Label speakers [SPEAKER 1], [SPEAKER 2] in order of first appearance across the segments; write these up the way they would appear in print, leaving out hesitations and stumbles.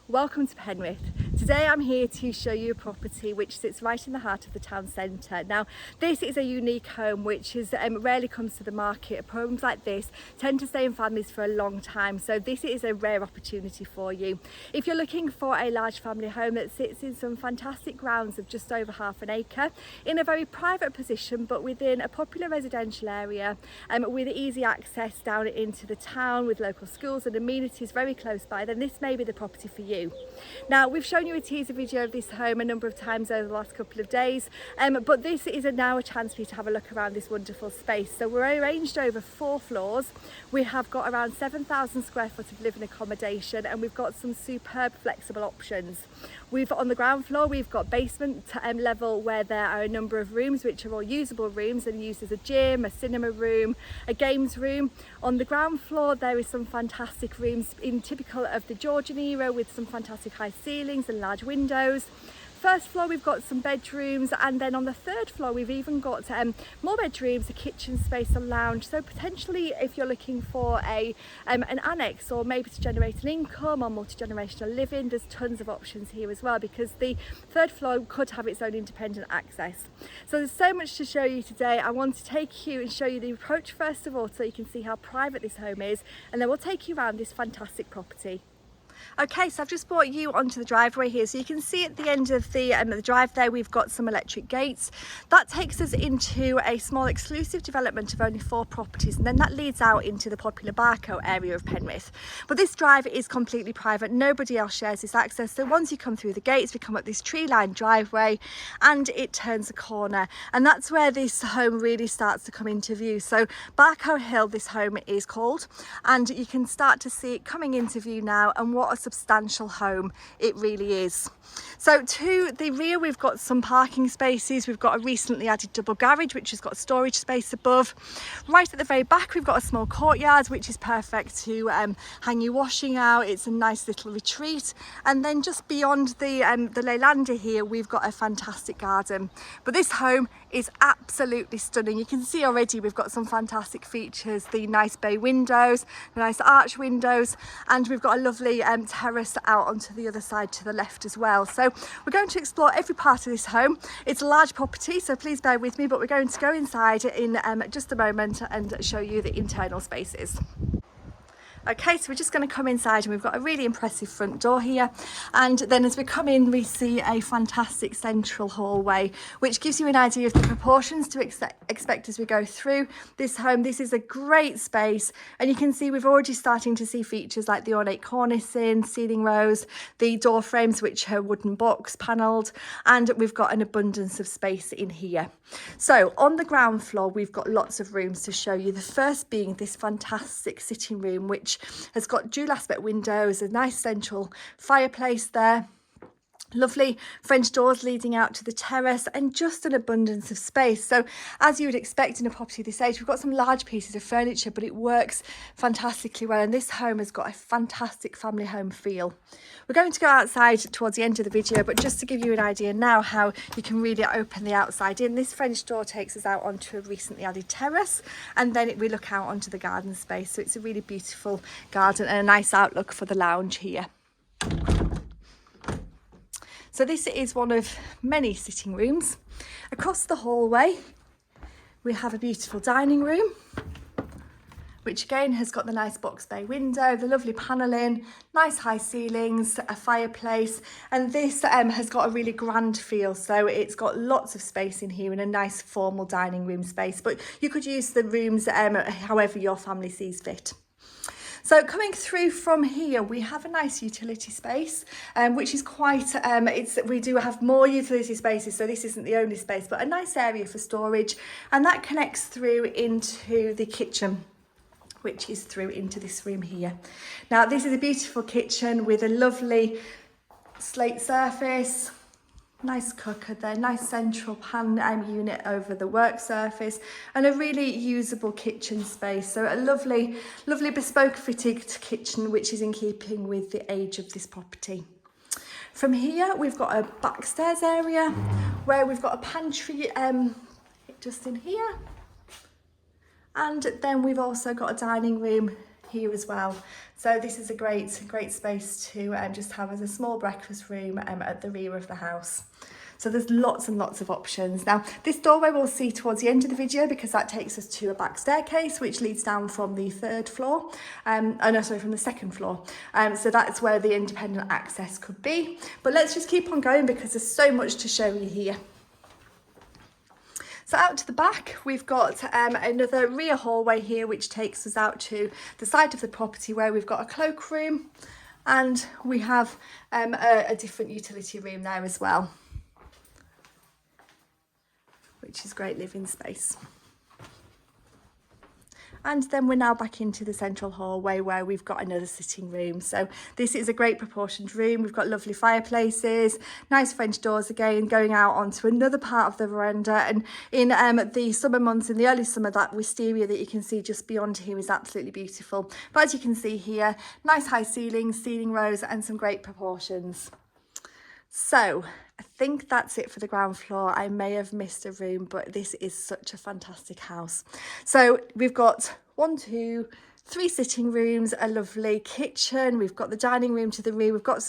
[SPEAKER 1] Welcome to Penrith. Today I'm here to show you a property which sits right in the heart of the town centre. Now this is a unique home which rarely comes to the market. Homes like this tend to stay in families for a long time, so this is a rare opportunity for you. If you're looking for a large family home that sits in some fantastic grounds of just over half an acre, in a very private position but within a popular residential area, with easy access down into the town with local schools and amenities very close by, then this may be the property for you. Now we've shown you a teaser video of this home a number of times over the last couple of days, but this is now a chance for you to have a look around this wonderful space. So we're arranged over 4 floors. We have got around 7,000 square foot of living accommodation, and we've got some superb flexible options. On the ground floor we've got basement level where there are a number of rooms which are all usable rooms and used as a gym, a cinema room, a games room. On the ground floor there is some fantastic rooms in typical of the Georgian era with some fantastic high ceilings and large windows. First floor we've got some bedrooms, and then on the 3rd floor we've even got more bedrooms, a kitchen space, a lounge. So potentially if you're looking for an annex, or maybe to generate an income or multi-generational living, there's tons of options here as well, because the 3rd floor could have its own independent access. So there's so much to show you today. I want to take you and show you the approach first of all, so you can see how private this home is, and then we'll take you around this fantastic property. Okay, so I've just brought you onto the driveway here, so you can see at the end of the drive there we've got some electric gates. That takes us into a small exclusive development of only 4 properties, and then that leads out into the popular Barco area of Penrith. But this drive is completely private, nobody else shares this access. So once you come through the gates we come up this tree-lined driveway and it turns a corner, and that's where this home really starts to come into view. So Barco Hill this home is called, and you can start to see it coming into view now, and what a substantial home it really is. So to the rear we've got some parking spaces, we've got a recently added double garage which has got storage space above. Right at the very back we've got a small courtyard which is perfect to hang your washing out. It's a nice little retreat, and then just beyond the Leylander here we've got a fantastic garden. But this home is absolutely stunning. You can see already we've got some fantastic features, the nice bay windows, the nice arch windows, and we've got a lovely terrace out onto the other side to the left as well. So we're going to explore every part of this home. It's a large property, so please bear with me, but we're going to go inside in just a moment and show you the internal spaces. Okay, so we're just going to come inside, and we've got a really impressive front door here, and then as we come in we see a fantastic central hallway which gives you an idea of the proportions to expect as we go through this home. This is a great space, and you can see we've already starting to see features like the ornate cornicing, ceiling rows, the door frames which are wooden box panelled, and we've got an abundance of space in here. So on the ground floor we've got lots of rooms to show you, the first being this fantastic sitting room which has got dual aspect windows, a nice central fireplace there, lovely French doors leading out to the terrace, and just an abundance of space. So as you would expect in a property this age, we've got some large pieces of furniture, but it works fantastically well, and this home has got a fantastic family home feel. We're going to go outside towards the end of the video, but just to give you an idea now how you can really open the outside in, this French door takes us out onto a recently added terrace, and then we look out onto the garden space. So it's a really beautiful garden and a nice outlook for the lounge here. So this is one of many sitting rooms. Across the hallway we have a beautiful dining room which again has got the nice box bay window, the lovely panelling, nice high ceilings, a fireplace, and this has got a really grand feel. So it's got lots of space in here and a nice formal dining room space, but you could use the rooms however your family sees fit. So coming through from here we have a nice utility space, which is quite, we do have more utility spaces, so this isn't the only space, but a nice area for storage, and that connects through into the kitchen, which is through into this room here. Now this is a beautiful kitchen with a lovely slate surface, nice cooker there, nice central pan unit over the work surface, and a really usable kitchen space. So a lovely bespoke fitted kitchen which is in keeping with the age of this property. From here we've got a backstairs area where we've got a pantry just in here, and then we've also got a dining room here as well. So this is a great space to just have as a small breakfast room at the rear of the house. So there's lots and lots of options. Now, this doorway we'll see towards the end of the video because that takes us to a back staircase which leads down from the third floor. From the second floor. So that's where the independent access could be. But let's just keep on going because there's so much to show you here. So out to the back, we've got another rear hallway here which takes us out to the side of the property where we've got a cloakroom, and we have a different utility room there as well, which is great living space. And then we're now back into the central hallway where we've got another sitting room. So this is a great proportioned room. We've got lovely fireplaces, nice French doors again, going out onto another part of the veranda. And in the summer months, in the early summer, that wisteria that you can see just beyond here is absolutely beautiful. But as you can see here, nice high ceilings, ceiling rows, and some great proportions. So I think that's it for the ground floor. I may have missed a room, but this is such a fantastic house. So we've got 1, 2, 3 sitting rooms, a lovely kitchen. We've got the dining room to the rear. We've got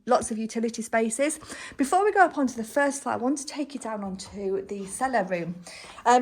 [SPEAKER 1] lots of utility spaces. Before we go up onto the first floor, I want to take you down onto the cellar room.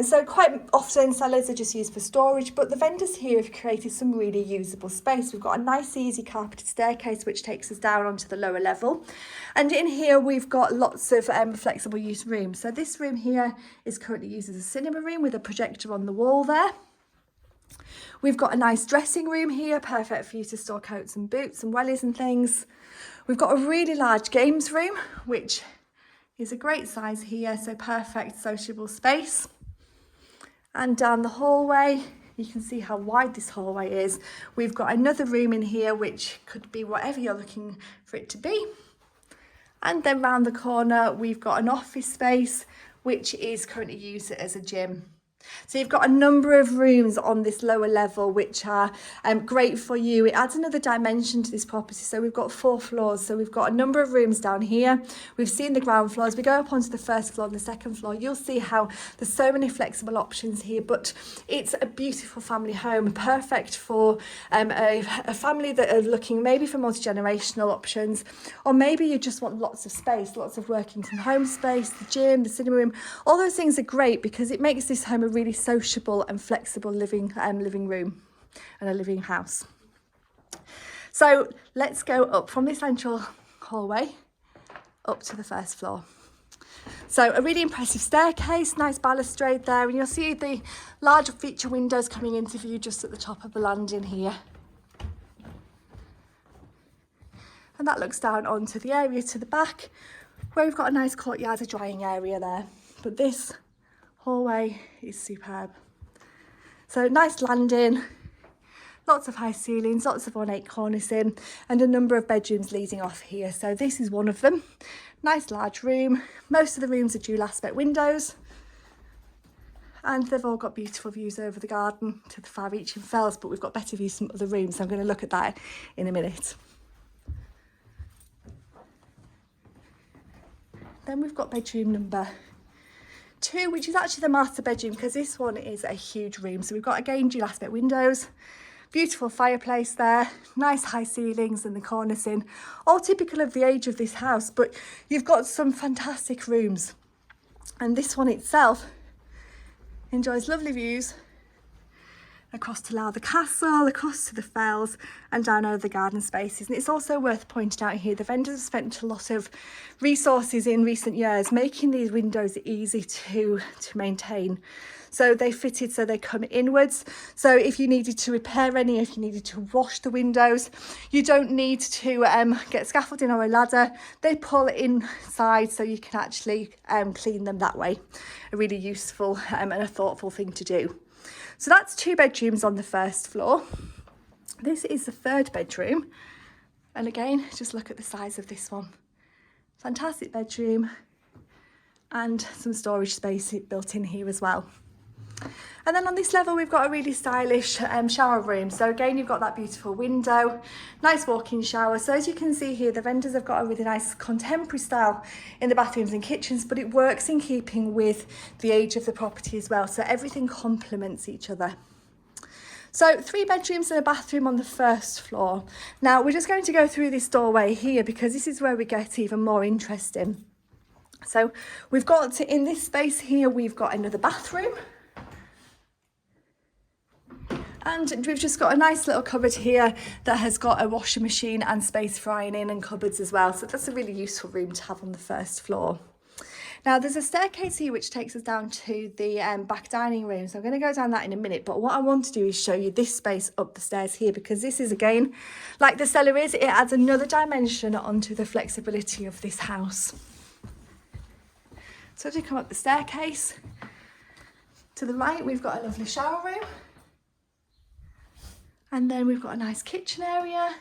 [SPEAKER 1] So quite often cellars are just used for storage, but the vendors here have created some really usable space. We've got a nice easy carpeted staircase which takes us down onto the lower level. And in here we've got lots of flexible use rooms. So this room here is currently used as a cinema room with a projector on the wall there. We've got a nice dressing room here, perfect for you to store coats and boots and wellies and things. We've got a really large games room, which is a great size here, so perfect sociable space. And down the hallway, you can see how wide this hallway is. We've got another room in here, which could be whatever you're looking for it to be. And then round the corner, we've got an office space, which is currently used as a gym. So you've got a number of rooms on this lower level which are great for you. It adds another dimension to this property. So we've got 4 floors. So we've got a number of rooms down here. We've seen the ground floor. As we go up onto the first floor and the second floor, you'll see how there's so many flexible options here. But it's a beautiful family home, perfect for a family that are looking maybe for multi-generational options, or maybe you just want lots of space, lots of working from home space, the gym, the cinema room. All those things are great because it makes this home a really sociable and flexible living room and a living house. So let's go up from this central hallway up to the first floor. So a really impressive staircase, nice balustrade there, and you'll see the large feature windows coming into view just at the top of the landing here. And that looks down onto the area to the back where we've got a nice courtyard, a drying area there. But this hallway is superb. So nice landing, lots of high ceilings, lots of ornate cornicing, and a number of bedrooms leading off here. So this is one of them. Nice large room. Most of the rooms are dual aspect windows, and they've all got beautiful views over the garden to the far-reaching fells, but we've got better views from other rooms, so I'm going to look at that in a minute. Then we've got bedroom number 2, which is actually the master bedroom, because this one is a huge room. So we've got, again, dual aspect windows, beautiful fireplace there, nice high ceilings and the cornicing, all typical of the age of this house, but you've got some fantastic rooms. And this one itself enjoys lovely views across to Lowther Castle, across to the fells, and down over the garden spaces. And it's also worth pointing out here, the vendors have spent a lot of resources in recent years making these windows easy to maintain. So they fitted so they come inwards. So if you needed to repair any, if you needed to wash the windows, you don't need to get scaffolding or a ladder. They pull inside so you can actually clean them that way. A really useful and a thoughtful thing to do. So that's 2 bedrooms on the first floor. This is the 3rd bedroom. And again, just look at the size of this one. Fantastic bedroom and some storage space built in here as well. And then on this level, we've got a really stylish shower room. So again, you've got that beautiful window, nice walk-in shower. So as you can see here, the vendors have got a really nice contemporary style in the bathrooms and kitchens, but it works in keeping with the age of the property as well. So everything complements each other. So 3 bedrooms and a bathroom on the first floor. Now we're just going to go through this doorway here because this is where we get even more interesting. So we've got, in this space here, we've got another bathroom. And we've just got a nice little cupboard here that has got a washing machine and space for ironing and cupboards as well. So that's a really useful room to have on the first floor. Now there's a staircase here which takes us down to the back dining room. So I'm going to go down that in a minute. But what I want to do is show you this space up the stairs here, because this is, again, like the cellar is, it adds another dimension onto the flexibility of this house. So as you come up the staircase, to the right we've got a lovely shower room. And then we've got a nice kitchen area.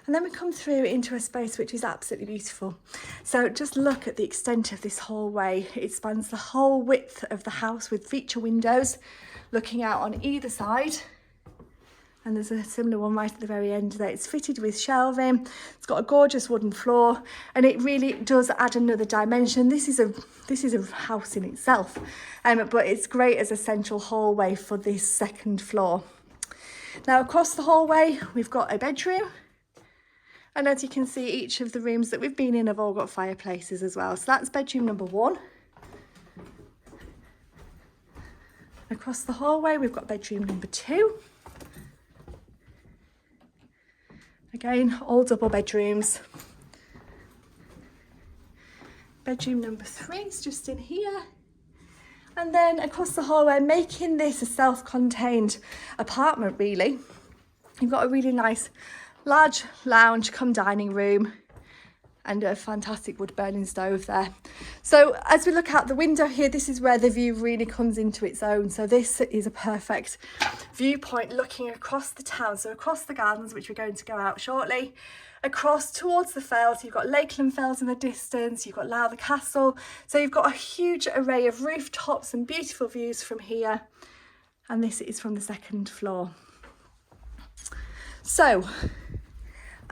[SPEAKER 1] And then we come through into a space which is absolutely beautiful. So just look at the extent of this hallway. It spans the whole width of the house with feature windows looking out on either side. And there's a similar one right at the very end there. It's fitted with shelving. It's got a gorgeous wooden floor, and it really does add another dimension. This is a house in itself, but it's great as a central hallway for this second floor. Now across the hallway, we've got a bedroom. And as you can see, each of the rooms that we've been in have all got fireplaces as well. So that's bedroom number 1. Across the hallway, we've got bedroom number 2. Again, all double bedrooms. Bedroom number 3 is just in here. And then across the hallway, making this a self-contained apartment really, you've got a really nice large lounge come dining room and a fantastic wood burning stove there. So as we look out the window here, this is where the view really comes into its own. So this is a perfect viewpoint looking across the town, so across the gardens, which we're going to go out shortly, across towards the fells. You've got Lakeland Fells in the distance, you've got Lowther Castle, so you've got a huge array of rooftops and beautiful views from here, and this is from the second floor. So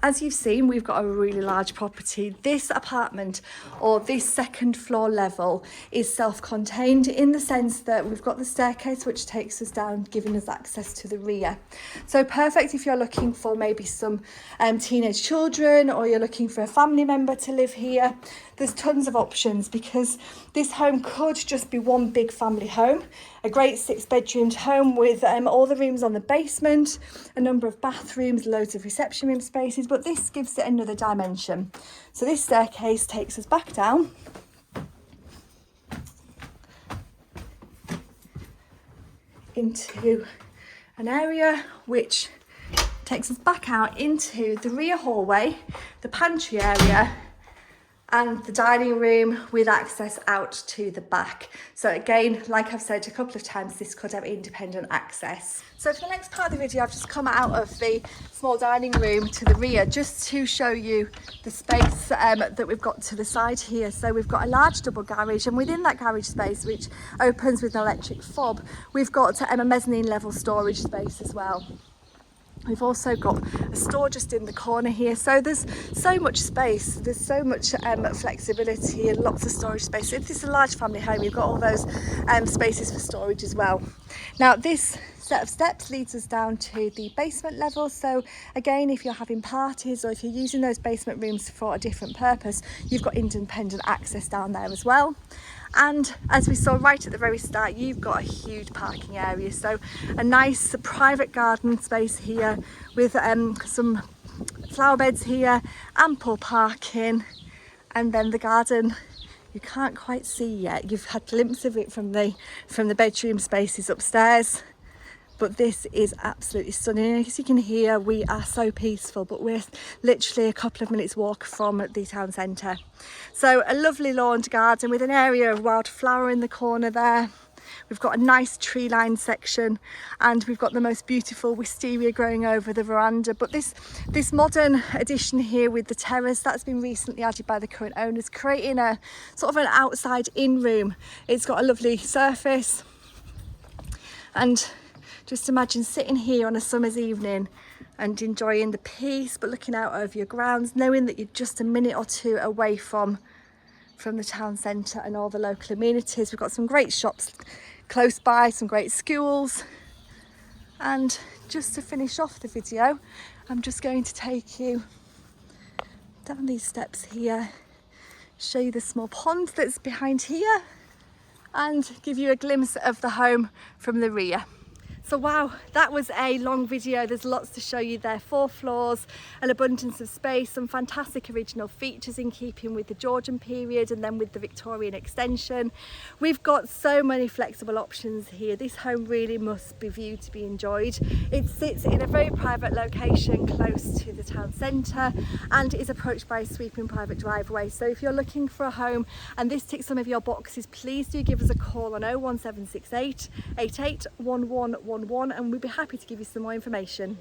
[SPEAKER 1] as you've seen, we've got a really large property. This apartment, or this second floor level, is self-contained in the sense that we've got the staircase which takes us down, giving us access to the rear. So perfect if you're looking for maybe some teenage children, or you're looking for a family member to live here. There's tons of options, because this home could just be one big family home, a great 6-bedroomed home with all the rooms on the basement, a number of bathrooms, loads of reception room spaces, but this gives it another dimension. So this staircase takes us back down into an area which takes us back out into the rear hallway, the pantry area, and the dining room with access out to the back. So again, like I've said a couple of times, this could have independent access. So for the next part of the video, I've just come out of the small dining room to the rear just to show you the space that we've got to the side here. So we've got a large double garage, and within that garage space, which opens with an electric fob, we've got a mezzanine level storage space as well. We've also got a store just in the corner here, so there's so much space, there's so much flexibility and lots of storage space. If this is a large family home, you've got all those spaces for storage as well. Now this set of steps leads us down to the basement level, so again, if you're having parties or if you're using those basement rooms for a different purpose, you've got independent access down there as well. And as we saw right at the very start, you've got a huge parking area, so a nice private garden space here with some flower beds here, ample parking, and then the garden you can't quite see yet. You've had a glimpse of it from the bedroom spaces upstairs, but this is absolutely stunning. As you can hear, we are so peaceful, but we're literally a couple of minutes walk from the town centre. So a lovely lawned garden with an area of wildflower in the corner there. We've got a nice tree lined section, and we've got the most beautiful wisteria growing over the veranda. But this modern addition here with the terrace, that's been recently added by the current owners, creating a sort of an outside in room. It's got a lovely surface, and just imagine sitting here on a summer's evening and enjoying the peace, but looking out over your grounds, knowing that you're just a minute or two away from the town centre and all the local amenities. We've got some great shops close by, some great schools, And just to finish off the video, I'm just going to take you down these steps here, show you the small pond that's behind here, and give you a glimpse of the home from the rear. So wow, that was a long video. There's lots to show you there. 4 floors, an abundance of space, some fantastic original features in keeping with the Georgian period and then with the Victorian extension. We've got so many flexible options here. This home really must be viewed to be enjoyed. It sits in a very private location close to the town centre and is approached by a sweeping private driveway. So if you're looking for a home and this ticks some of your boxes, please do give us a call on 01768 88 1111 and we'd be happy to give you some more information.